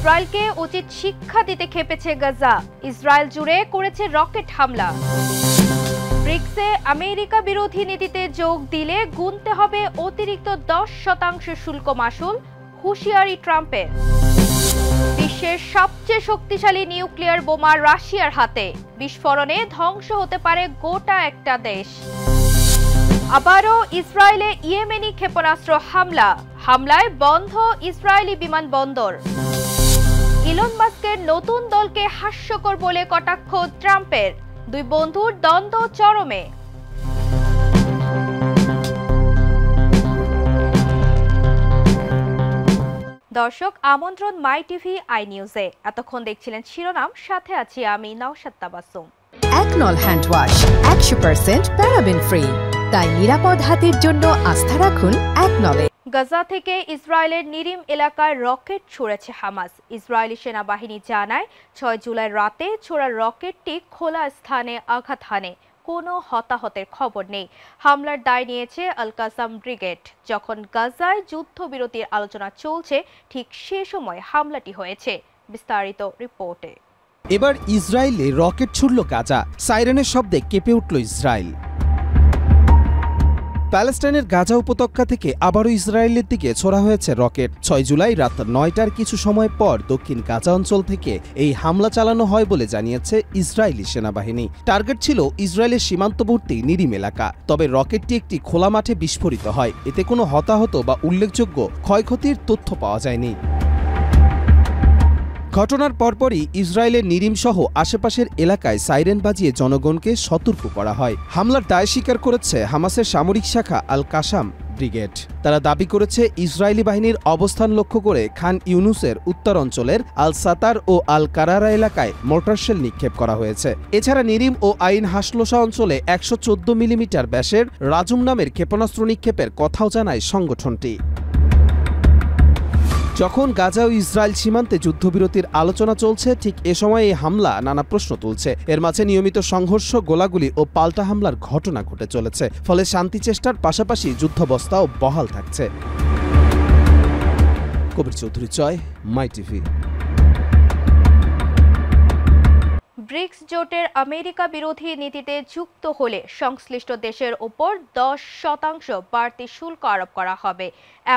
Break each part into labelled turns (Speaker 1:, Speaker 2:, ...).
Speaker 1: ইসরায়েলকে উচিত শিক্ষা দিতে খেপেছে গাজা। ইসরায়েল জুড়ে করেছে রকেট হামলা। ব্রিক্সে আমেরিকা বিরোধী নীতিতে যোগ দিলে গুনতে হবে অতিরিক্ত 10% শুল্ক মাশুল, হুঁশিয়ারি ট্রাম্পের। বিশ্বের সবচেয়ে শক্তিশালী নিউক্লিয়ার বোমা রাশিয়ার হাতে, বিস্ফোরণে ধ্বংস হতে পারে গোটা একটা দেশ। আবারও ইসরায়েলে ইয়েমেনি ক্ষেপণাস্ত্র হামলায় বন্ধ ইসরায়েলি বিমানবন্দর। ইলন মাস্কের নতুন দলকে হাস্যকর বলে কটাক্ষ ট্রাম্পের। দুই বন্ধুর দ্বন্দ্ব চরমে। দর্শক, আমন্ত্রণ মাই টিভি আই নিউজে। এতক্ষণ দেখছিলেন শিরোনাম, সাথে আছি আমি নওশাদ তাবাসসুম।
Speaker 2: একনল হ্যান্ড ওয়াশ 100% প্যারাবেন ফ্রি, তাই নিরাপদ হাতের জন্য আস্থা রাখুন একনলে।
Speaker 1: গাজা থেকে ইসরায়েলের নিরিম এলাকায় রকেট ছুড়েছে হামাস। ইসরায়েলি সেনাবাহিনী জানায় 6 জুলাই রাতে ছোড়া রকেটটি খোলা স্থানে আঘাত হানে। কোনো হতাহতের খবর নেই। হামলার দায় নিয়েছে আল কাসাম ব্রিগেড। যখন গাজায় যুদ্ধবিরতির আলোচনা চলছে, ঠিক সে সময় হামলাটি হয়েছে। বিস্তারিত রিপোর্টে।
Speaker 3: এবার ইসরায়েলে রকেট ছুড়ল গাজা। সাইরেনের শব্দে কেঁপে উঠল ইসরায়েল। প্যালেস্টাইনের গাজা উপত্যকা থেকে আবারও ইসরায়েলের দিকে ছোড়া হয়েছে রকেট। 6 জুলাই রাত 9টার কিছু সময় পর দক্ষিণ গাজা অঞ্চল থেকে এই হামলা চালানো হয় বলে জানিয়েছে ইসরায়েলি সেনাবাহিনী। টার্গেট ছিল ইসরায়েলের সীমান্তবর্তী নিরিম এলাকা। তবে রকেটটি একটি খোলা মাঠে বিস্ফোরিত হয়। এতে কোনো হতাহত বা উল্লেখযোগ্য ক্ষয়ক্ষতির তথ্য পাওয়া যায়নি। ঘটনার পরপরই ইসরায়েলের নিরিম সহ আশেপাশের এলাকায় সাইরেন বাজিয়ে জনগণকে সতর্ক করা হয়। হামলার দায় স্বীকার করেছে হামাসের সামরিক শাখা আল কাসাম ব্রিগেড। তারা দাবি করেছে ইসরায়েলি বাহিনীর অবস্থান লক্ষ্য করে খান ইউনুসের উত্তর অঞ্চলের আল সাতার ও আল কারারা এলাকায় মোর্টারশেল নিক্ষেপ করা হয়েছে। এছাড়া নিরিম ও আইন হাসলোসা অঞ্চলে 114 মিলিমিটার ব্যাসের রাজুম নামের ক্ষেপণাস্ত্র নিক্ষেপের কথাও জানায় সংগঠনটি। যখন গাজা ও ইসরায়েল সীমান্তে যুদ্ধবিরতির আলোচনা চলছে, ঠিক এ সময় এই হামলা নানা প্রশ্ন তুলছে। এর মাঝে নিয়মিত সংঘর্ষ, গোলাগুলি ও পাল্টা হামলার ঘটনা ঘটে চলেছে। ফলে শান্তি চেষ্টার পাশাপাশি যুদ্ধাবস্থাও বহাল থাকছে। কবির চৌধুরী চয়, মাই টিভি।
Speaker 1: ব্রিক্স জোটের আমেরিকা বিরোধী নীতিতে যুক্ত হলে সংশ্লিষ্ট দেশের ওপর 10% বাড়তি শুল্ক আরোপ করা হবে,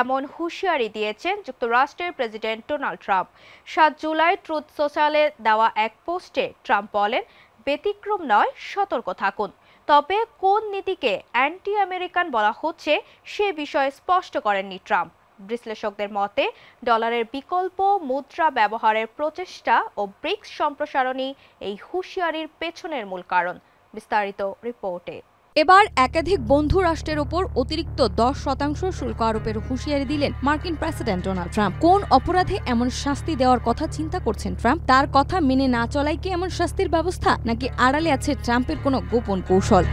Speaker 1: এমন হুঁশিয়ারি দিয়েছেন যুক্তরাষ্ট্রের president Donald Trump. 7 July Truth সোশ্যালে দেওয়া এক পোস্টে ট্রাম্প বলেন, ব্যতিক্রম নয়, সতর্ক থাকুন। তবে কোন নীতিকে অ্যান্টি আমেরিকান বলা হচ্ছে সে বিষয়ে স্পষ্ট করেননি ট্রাম্প। বিশ্লেষকদের মতে, ডলারের বিকল্প মুদ্রা ব্যবহারের প্রচেষ্টা ও ব্রিক্স সম্প্রসারণই এই হুঁশিয়ারির পেছনের মূল কারণ। বিস্তারিত রিপোর্টে।
Speaker 4: এবার একাধিক বন্ধু রাষ্ট্রের ওপর অতিরিক্ত 10% শুল্ক আরোপের হুঁশিয়ারি দিলেন মার্কিন প্রেসিডেন্ট ডোনাল্ড ট্রাম্প। কোন অপরাধে এমন শাস্তি দেওয়ার কথা চিন্তা করছেন ট্রাম্প? তার কথা মেনে না চলাই কি এমন শাস্তির ব্যবস্থা, নাকি আড়ালে আছে ট্রাম্পের কোনো গোপন কৌশল?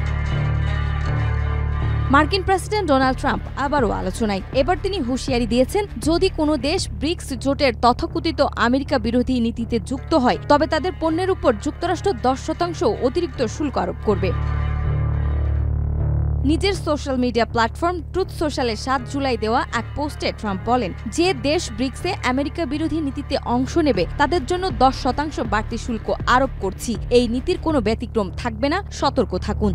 Speaker 4: মার্কিন প্রেসিডেন্ট ডোনাল্ড ট্রাম্প আবারও আলোচনায়। এবার তিনি হুঁশিয়ারি দিয়েছেন, যদি কোনো দেশ ব্রিক্স জোটের তথাকথিত আমেরিকা বিরোধী নীতিতে যুক্ত হয়, তবে তাদের পণ্যের উপর যুক্তরাষ্ট্র 10% অতিরিক্ত শুল্ক আরোপ করবে। নিজের সোশ্যাল মিডিয়া প্ল্যাটফর্ম ট্রুথ সোশ্যালে 7 জুলাই দেওয়া এক পোস্টে ট্রাম্প বলেন, যে দেশ ব্রিক্সে আমেরিকা বিরোধী নীতিতে অংশ নেবে তাদের জন্য 10% বাড়তি শুল্ক আরোপ করছি। এই নীতির কোনো ব্যতিক্রম থাকবে না, সতর্ক থাকুন।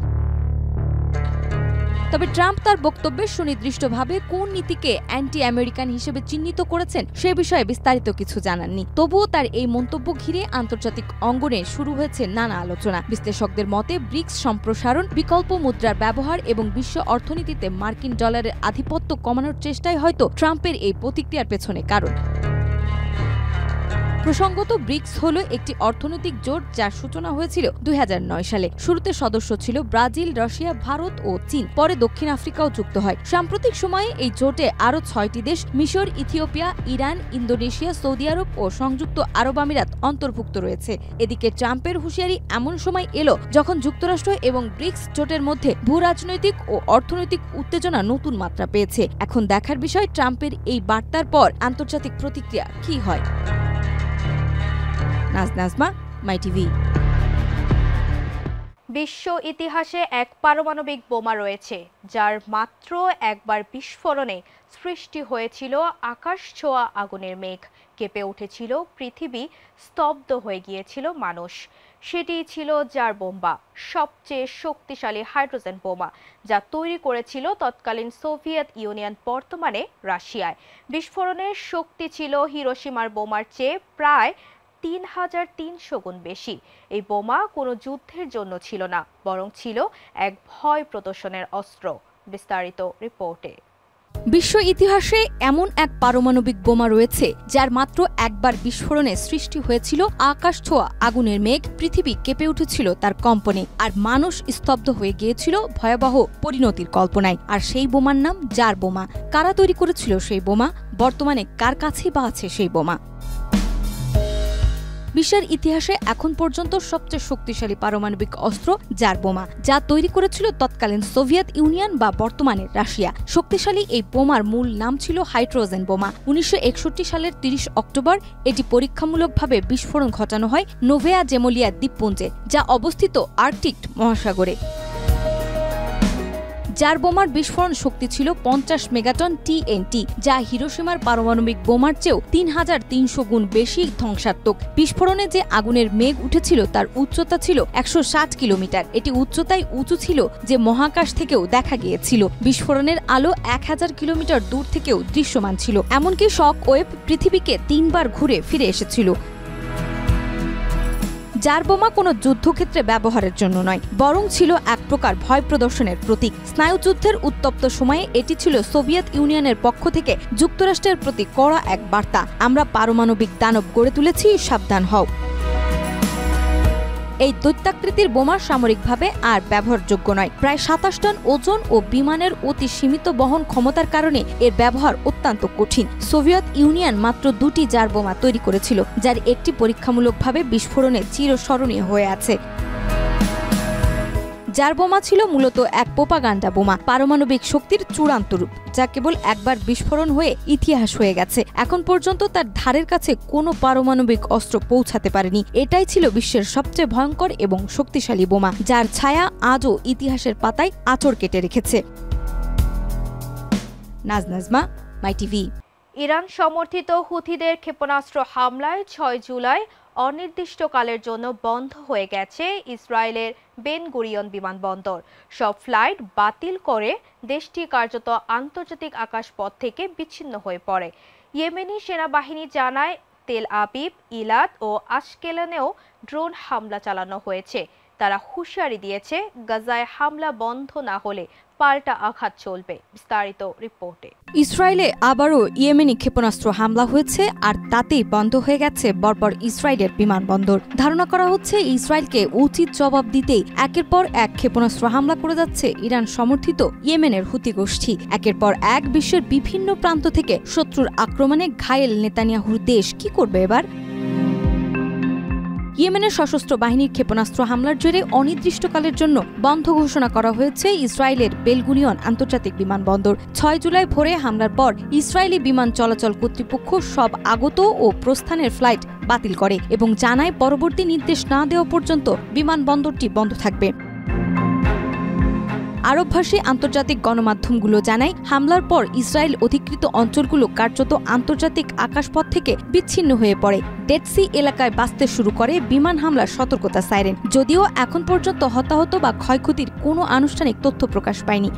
Speaker 4: তবে ট্রাম্প তার বক্তব্যে সুনির্দিষ্টভাবে কোন নীতিকে অ্যান্টি আমেরিকান হিসেবে চিহ্নিত করেছেন সে বিষয়ে বিস্তারিত কিছু জানাননি। তবুও তার এই মন্তব্য ঘিরে আন্তর্জাতিক অঙ্গনে শুরু হয়েছে নানা আলোচনা। বিশ্লেষকদের মতে, ব্রিক্স সম্প্রসারণ, বিকল্প মুদ্রার ব্যবহার এবং বিশ্ব অর্থনীতিতে মার্কিন ডলারের আধিপত্য কমানোর চেষ্টাই হয়তো ট্রাম্পের এই প্রতিক্রিয়ার পেছনে কারণ। প্রসঙ্গত, ব্রিক্স হল একটি অর্থনৈতিক জোট যার সূচনা হয়েছিল 2009 সালে। শুরুতে সদস্য ছিল ব্রাজিল, রাশিয়া, ভারত ও চীন। পরে দক্ষিণ আফ্রিকাও যুক্ত হয়। সাম্প্রতিক সময়ে এই জোটে আরও 6টি দেশ মিশর, ইথিওপিয়া, ইরান, ইন্দোনেশিয়া, সৌদি আরব ও সংযুক্ত আরব আমিরাত অন্তর্ভুক্ত রয়েছে। এদিকে ট্রাম্পের হুঁশিয়ারি এমন সময় এলো যখন যুক্তরাষ্ট্র এবং ব্রিক্স জোটের মধ্যে ভূরাজনৈতিক ও অর্থনৈতিক উত্তেজনা নতুন মাত্রা পেয়েছে। এখন দেখার বিষয়, ট্রাম্পের এই বার্তার পর আন্তর্জাতিক প্রতিক্রিয়া কি হয়। নাজমা, মাই টিভি।
Speaker 1: বিশ্ব ইতিহাসে এক পারমাণবিক বোমা রয়েছে যার মাত্র একবার বিস্ফোরণে সৃষ্টি হয়েছিল আকাশ ছোঁয়া আগুনের মেঘ, কেঁপে উঠেছিল পৃথিবী, স্তব্ধ হয়ে গিয়েছিল মানুষ। সেটি ছিল জার বোমা, সবচেয়ে শক্তিশালী হাইড্রোজেন বোমা, যা তৈরি করেছিল তৎকালীন সোভিয়েত ইউনিয়ন, বর্তমানে রাশিয়ায়। বিস্ফোরণের শক্তি ছিল হিরোশিমার বোমার চেয়ে প্রায় ৩৩০০ গুণ বেশি। এই বোমা কোনো যুদ্ধের জন্য ছিল না, বরং ছিল এক ভয় প্রদর্শনের অস্ত্র। বিস্তারিত রিপোর্টে।
Speaker 4: বিশ্ব ইতিহাসে এমন এক পারমাণবিক বোমা রয়েছে যার মাত্র একবার বিস্ফোরণে সৃষ্টি হয়েছিল আকাশ ছোঁয়া আগুনের মেঘ, পৃথিবী কেঁপে উঠেছিল তার কম্পনে, আর মানুষ স্তব্ধ হয়ে গিয়েছিল ভয়াবহ পরিণতির কল্পনায়। আর সেই বোমার নাম জার বোমা। কারা তৈরি করেছিল সেই বোমা? বর্তমানে কার কাছেই বা আছে সেই বোমা? বিশ্বের ইতিহাসে এখন পর্যন্ত সবচেয়ে শক্তিশালী পারমাণবিক অস্ত্র জার বোমা, যা তৈরি করেছিল তৎকালীন সোভিয়েত ইউনিয়ন বা বর্তমানে রাশিয়া। শক্তিশালী এই বোমার মূল নাম ছিল হাইড্রোজেন বোমা। ১৯৬১ সালের ৩০ অক্টোবর এটি পরীক্ষামূলকভাবে বিস্ফোরণ ঘটানো হয় নোভেয়া জেমোলিয়া দ্বীপপুঞ্জে, যা অবস্থিত আর্কটিক মহাসাগরে। জার বোমার বিস্ফোরণ শক্তি ছিল ৫০ মেগাটন TNT, যা হিরোশিমার পারমাণবিক বোমার চেয়েও ৩৩০০ গুণ বেশি ধ্বংসাত্মক। বিস্ফোরণে যে আগুনের মেঘ উঠেছিল তার উচ্চতা ছিল ১৬০ কিলোমিটার। এটি উচ্চতায় উঁচু ছিল যে মহাকাশ থেকেও দেখা গিয়েছিল। বিস্ফোরণের আলো ১০০০ কিলোমিটার দূর থেকেও দৃশ্যমান ছিল। এমনকি শক ওয়েভ পৃথিবীকে ৩ বার ঘুরে ফিরে এসেছিল। জার বোমা কোনো যুদ্ধক্ষেত্রে ব্যবহারের জন্য নয়, বরং ছিল এক প্রকার ভয় প্রদর্শনের প্রতীক। স্নায়ুযুদ্ধের উত্তপ্ত সময়ে এটি ছিল সোভিয়েত ইউনিয়নের পক্ষ থেকে যুক্তরাষ্ট্রের প্রতি কড়া এক বার্তা: আমরা পারমাণবিক দানব গড়ে তুলেছি, সাবধান হও। এই দৈত্যাকৃতির বোমা সামরিকভাবে আর ব্যবহারযোগ্য নয়। প্রায় ২৭ টন ওজন ও বিমানের অতি সীমিত বহন ক্ষমতার কারণে এর ব্যবহার অত্যন্ত কঠিন। সোভিয়েত ইউনিয়ন মাত্র ২টি জার বোমা তৈরি করেছিল, যার একটি পরীক্ষামূলকভাবে বিস্ফোরণে চিরস্মরণীয় হয়ে আছে। জার বোমা ছিল মূলত এক প্রোপাগান্ডা বোমা, পারমাণবিক শক্তির চূড়ান্ত রূপ, যা কেবল একবার বিস্ফোরণ হয়ে ইতিহাস হয়ে গেছে। এখন পর্যন্ত তার ধারের কাছে কোনো পারমাণবিক অস্ত্র পৌঁছাতে পারেনি। এটাই ছিল বিশ্বের সবচেয়ে ভয়ঙ্কর এবং শক্তিশালী বোমা, যার ছায়া আজও ইতিহাসের পাতায় আঁচড় কেটে রেখেছে। নাজমা, মাই টিভি।
Speaker 1: ইরান সমর্থিত হুথিদের ক্ষেপণাস্ত্র হামলায় ৬ জুলাই অনির্দিষ্টকালের জন্য বন্ধ হয়ে গেছে ইসরায়েলের বেন গুরিয়ন বিমানবন্দর। সব ফ্লাইট বাতিল করে দেশটি কার্যত আন্তর্জাতিক আকাশপথ থেকে বিচ্ছিন্ন হয়ে পড়ে। ইয়েমেনি সেনাবাহিনী জানায় তেল আবিব, ইলাত ও আশকেলনেও ড্রোন হামলা চালানো হয়েছে। তারা হুঁশিয়ারি দিয়েছে, গাজায় হামলা বন্ধ না হলে পাল্টা আঘাত চলবে। বিস্তারিত রিপোর্টে।
Speaker 4: ইসরায়েলে আবারও ইয়েমেনি ক্ষেপণাস্ত্র হামলা হয়েছে, আর তাতেই বন্ধ হয়ে গেছে বর্বর ইসরায়েলের বিমানবন্দর। ধারণা করা হচ্ছে ইসরায়েলকে উচিত জবাব দিতেই একের পর এক ক্ষেপণাস্ত্র হামলা করে যাচ্ছে ইরান সমর্থিত ইয়েমেনের হুতি গোষ্ঠী। একের পর এক বিশ্বের বিভিন্ন প্রান্ত থেকে শত্রুর আক্রমণে ঘায়েল নেতানিয়াহুর দেশ কি করবে এবার? ইয়েমেনের সশস্ত্র বাহিনীর ক্ষেপণাস্ত্র হামলার জেরে অনির্দিষ্টকালের জন্য বন্ধ ঘোষণা করা হয়েছে ইসরায়েলের বেলগুরিয়ন আন্তর্জাতিক বিমানবন্দর। ৬ জুলাই ভোরে হামলার পর ইসরায়েলি বিমান চলাচল কর্তৃপক্ষ সব আগত ও প্রস্থানের ফ্লাইট বাতিল করে এবং জানায় পরবর্তী নির্দেশ না দেওয়া পর্যন্ত বিমানবন্দরটি বন্ধ থাকবে। আরবভাষী আন্তর্জাতিক গণমাধ্যমগুলো জানায়, হামলার পর ইসরায়েল অধিকৃত অঞ্চলগুলো কার্যত আন্তর্জাতিক আকাশপথ থেকে বিচ্ছিন্ন হয়ে পড়ে। ডেড সি এলাকায় বাজতে শুরু করে বিমান হামলার সতর্কতা সাইরেন, যদিও এখন পর্যন্ত হতাহত বা ক্ষয়ক্ষতির কোনো আনুষ্ঠানিক তথ্য প্রকাশ পায়নি।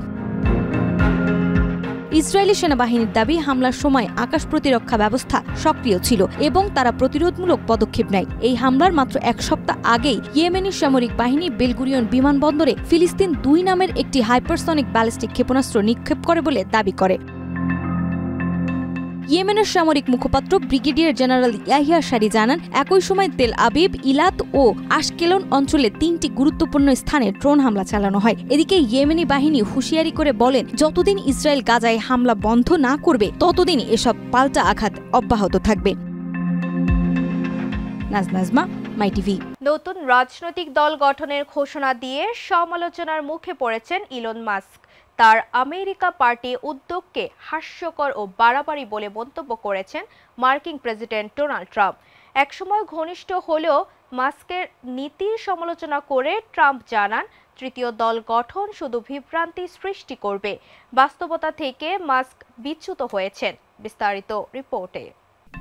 Speaker 4: ইসরায়েলি সেনাবাহিনীর দাবি, হামলার সময় আকাশ প্রতিরক্ষা ব্যবস্থা সক্রিয় ছিল এবং তারা প্রতিরোধমূলক পদক্ষেপ নেয়। এই হামলার মাত্র এক সপ্তাহ আগেই ইয়েমেনি সামরিক বাহিনী বেলগুরিয়ন বিমানবন্দরে ফিলিস্তিন ২ নামের একটি হাইপারসনিক ব্যালিস্টিক ক্ষেপণাস্ত্র নিক্ষেপ করে বলে দাবি করে। ইয়েমেনের সামরিক মুখপাত্র ব্রিগেডিয়ার জেনারেল ইয়াহিয়া সারি জানান, একই সময় তেল আবিব, ইলাত ও আশকেলন অঞ্চলে ৩টি গুরুত্বপূর্ণ স্থানে ড্রোন হামলা চালানো হয়। এদিকে ইয়েমেনি বাহিনী হুঁশিয়ারি করে বলেন, যতদিন ইসরায়েল গাজায় হামলা বন্ধ না করবে ততদিন এসব পাল্টা আঘাত অব্যাহত থাকবে। নাজমা, মাই টিভি।
Speaker 1: নতুন রাজনৈতিক দল গঠনের ঘোষণা দিয়ে সমালোচনার মুখে পড়েছেন ইলন মাস্ক। তার আমেরিকা পার্টি উদ্যোগকে হাস্যকর ও বাড়াবাড়ি বলে মন্তব্য করেছেন মার্কিন প্রেসিডেন্ট ডোনাল্ড ট্রাম্প। একসময় ঘনিষ্ঠ হলেও মাস্কের নীতির সমালোচনা করে ট্রাম্প জানান, তৃতীয় দল গঠন শুধু বিভ্রান্তি সৃষ্টি করবে। বাস্তবতা থেকে মাস্ক বিচ্যুত হয়েছেন। বিস্তারিত রিপোর্টে।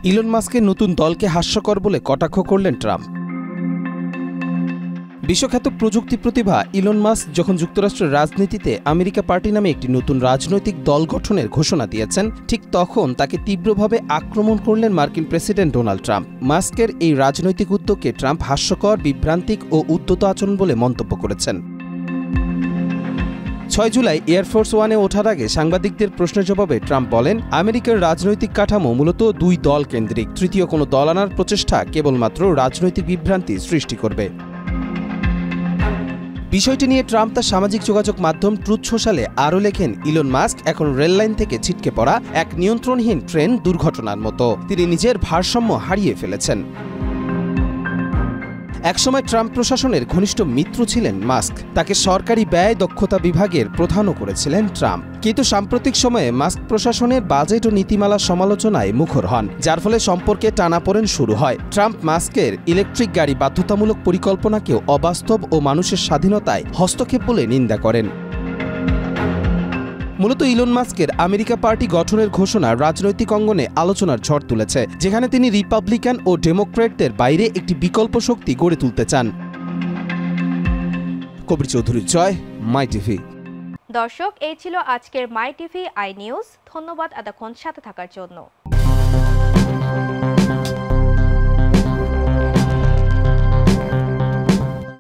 Speaker 3: ইলন মাস্কের নতুন দলকে হাস্যকর বলে কটাক্ষ করলেন ট্রাম্প। বিশ্বখ্যাত প্রযুক্তি প্রতিভা ইলন মাস্ক যখন যুক্তরাষ্ট্রের রাজনীতিতে আমেরিকা পার্টি নামে একটি নতুন রাজনৈতিক দল গঠনের ঘোষণা দিয়েছেন, ঠিক তখন তাকে তীব্রভাবে আক্রমণ করলেন মার্কিন প্রেসিডেন্ট ডোনাল্ড ট্রাম্প। মাস্কের এই রাজনৈতিক উদ্যোগকে ট্রাম্প হাস্যকর, বিভ্রান্তিক ও উদ্যত আচরণ বলে মন্তব্য করেছেন। 6 জুলাই এয়ারফোর্স ওয়ানে ওঠার আগে সাংবাদিকদের প্রশ্নের জবাবে ট্রাম্প বলেন, আমেরিকার রাজনৈতিক কাঠামো মূলত 2 দল কেন্দ্রিক। তৃতীয় কোনো দল আনার প্রচেষ্টা কেবলমাত্র রাজনৈতিক বিভ্রান্তি সৃষ্টি করবে। বিষয়টি নিয়ে ট্রাম্প তার সামাজিক যোগাযোগ মাধ্যম ট্রুথ সোশ্যালে আরও লেখেন, ইলন মাস্ক এখন রেললাইন থেকে ছিটকে পড়া এক নিয়ন্ত্রণহীন ট্রেন দুর্ঘটনার মতো। তিনি নিজের ভারসাম্য হারিয়ে ফেলেছেন। একসময় ট্রাম্প প্রশাসনের ঘনিষ্ঠ মিত্র ছিলেন মাস্ক। তাকে সরকারি ব্যয় দক্ষতা বিভাগের প্রধানও করেছিলেন ট্রাম্প। কিন্তু সাম্প্রতিক সময়ে মাস্ক প্রশাসনের বাজেট ও নীতিমালা সমালোচনায় মুখর হন, যার ফলে সম্পর্কে টানাপোড়েন শুরু হয়। ট্রাম্প মাস্কের ইলেকট্রিক গাড়ি বাধ্যতামূলক পরিকল্পনাকেও অবাস্তব ও মানুষের স্বাধীনতায় হস্তক্ষেপ বলে নিন্দা করেন। মূলত ইলন মাস্কের আমেরিকা পার্টি গঠনের ঘোষণা রাজনৈতিক অঙ্গনে আলোচনার ঝড় তুলেছে, যেখানে তিনি রিপাবলিকান ও ডেমোক্র্যাটদের বাইরে একটি বিকল্প শক্তি গড়ে তুলতে চান। কবির চৌধুরী জয়, মাই টিভি।
Speaker 1: দর্শক, এই ছিল আজকের মাই টিভি আই নিউজ। ধন্যবাদ এতক্ষণ সাথে থাকার জন্য।